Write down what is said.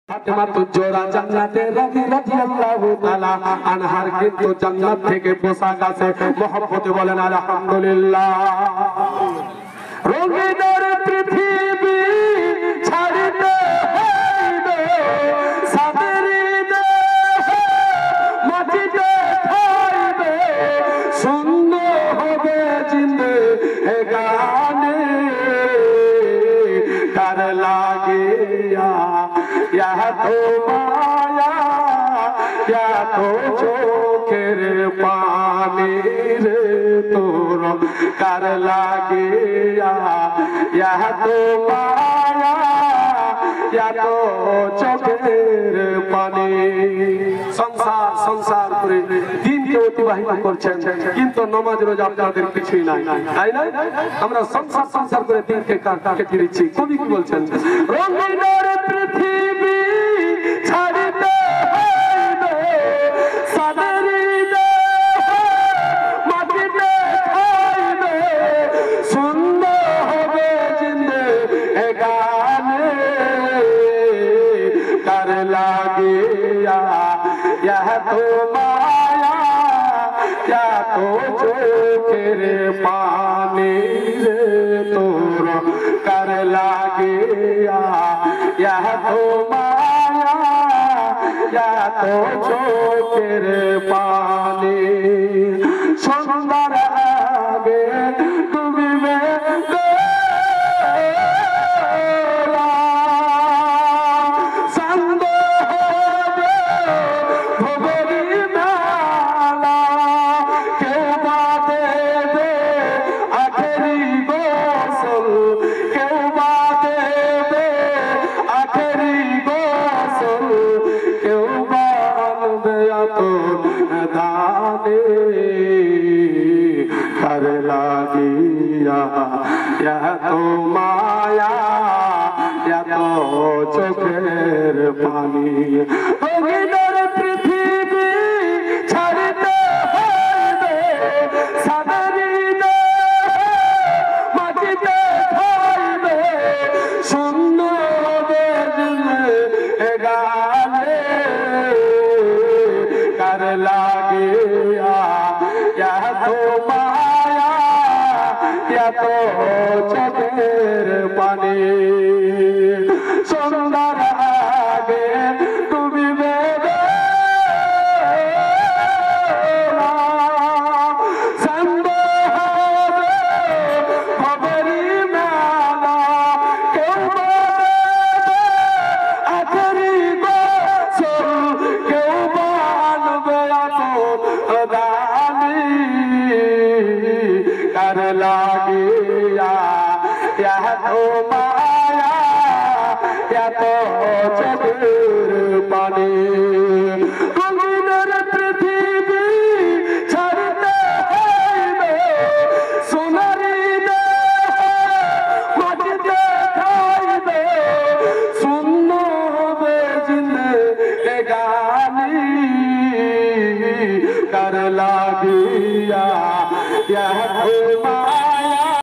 ফাতেমা তো জোড়া জান্নাতে রাদিয়াল্লাহু তাআলা আনহার কিন্তু জান্নাত থেকে পোশাক আছে। মহব্বতে বলেন আলহামদুলিল্লাহ। রঙিনের পৃথিবী ছাড়িতে হইবে সাদেরি দেহে মাটিতে খাইবে সুন্দর হবে জিন্দেগানি কার লাগিয়া ইয়া তো মায়া ইয়া তো চোখের পানি রে তোর কার লাগিয়া ইয়া তো মায়া ইয়া তো চোখের পানি। সংসার সংসার করে দিনকে অতিবাহিত করছেন, কিন্তু নামাজ রোজা আপনাদের কিছুই নাই, তাই না? আমরা সংসার সংসার করে দিনকে কেটে দিচ্ছি। কবি কি বলছেন? রঙিনের পৃথিবী ছাড়িতে হইবে সাদেরি দেহে মাটিতে খাইবে সুন্দর হবে জিন্দেগানি কার লাগিয়া ইয়া তো মায়া ইয়া তো চোখের পানি রে তোর কার লাগিয়া ইয়া তো মায়া ইয়া তো চোখের পানি। সুন্দর আগে ডুবিবে कर लागिया या तो माया या तो चोखेर पानी। রঙিনের পৃথিবী ছাড়িতে হইবে সাদেরি দেহে মাটিতে খাইবে সুন্দর হবে জিন্দেগানি কার লাগিয়া ইয়া তো মায়া ইয়া তো চোখের পানি। সুন্দর আগে ডুবিবে कर लागिया या तो माया या तो चोखेर